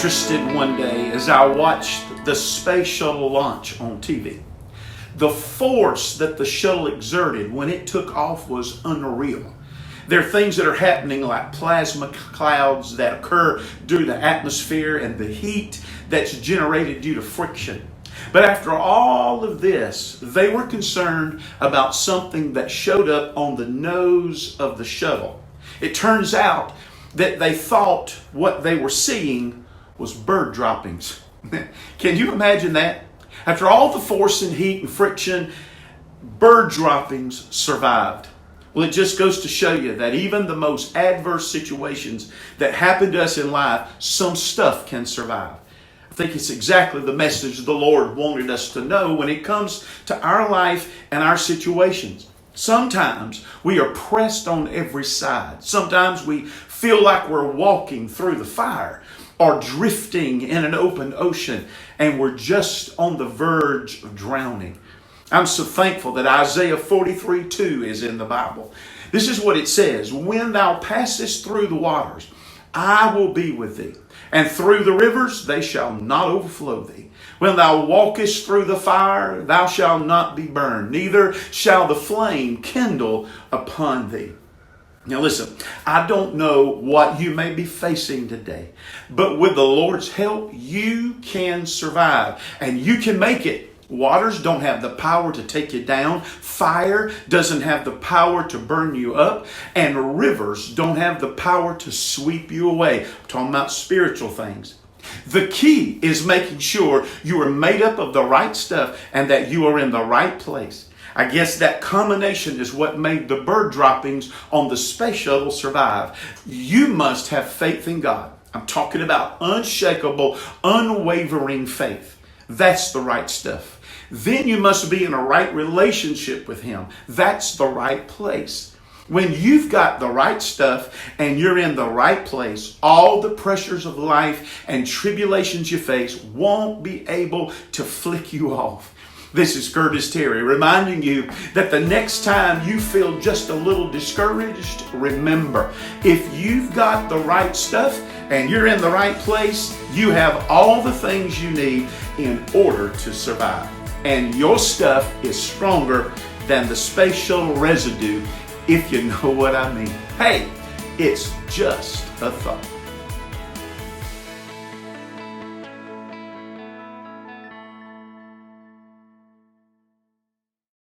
interested one day as I watched the space shuttle launch on TV. The force that the shuttle exerted when it took off was unreal. There are things that are happening like plasma clouds that occur due to the atmosphere and the heat that's generated due to friction. But after all of this, they were concerned about something that showed up on the nose of the shuttle. It turns out that they thought what they were seeing was bird droppings. Can you imagine that? After all the force and heat and friction, bird droppings survived. Well, it just goes to show you that even the most adverse situations that happen to us in life, some stuff can survive. I think it's exactly the message the Lord wanted us to know when it comes to our life and our situations. Sometimes we are pressed on every side. Sometimes we feel like we're walking through the fire or drifting in an open ocean and we're just on the verge of drowning. I'm so thankful that Isaiah 43:2 is in the Bible. This is what it says: "When thou passest through the waters, I will be with thee. And through the rivers, they shall not overflow thee. When thou walkest through the fire, thou shalt not be burned, neither shall the flame kindle upon thee." Now listen, I don't know what you may be facing today, but with the Lord's help, you can survive and you can make it. Waters don't have the power to take you down. Fire doesn't have the power to burn you up. And rivers don't have the power to sweep you away. I'm talking about spiritual things. The key is making sure you are made up of the right stuff and that you are in the right place. I guess that combination is what made the bird droppings on the space shuttle survive. You must have faith in God. I'm talking about unshakable, unwavering faith. That's the right stuff. Then you must be in a right relationship with Him. That's the right place. When you've got the right stuff and you're in the right place, all the pressures of life and tribulations you face won't be able to flick you off. This is Curtis Terry reminding you that the next time you feel just a little discouraged, remember, if you've got the right stuff and you're in the right place, you have all the things you need in order to survive. And your stuff is stronger than the space shuttle residue, if you know what I mean. Hey, it's just a thought.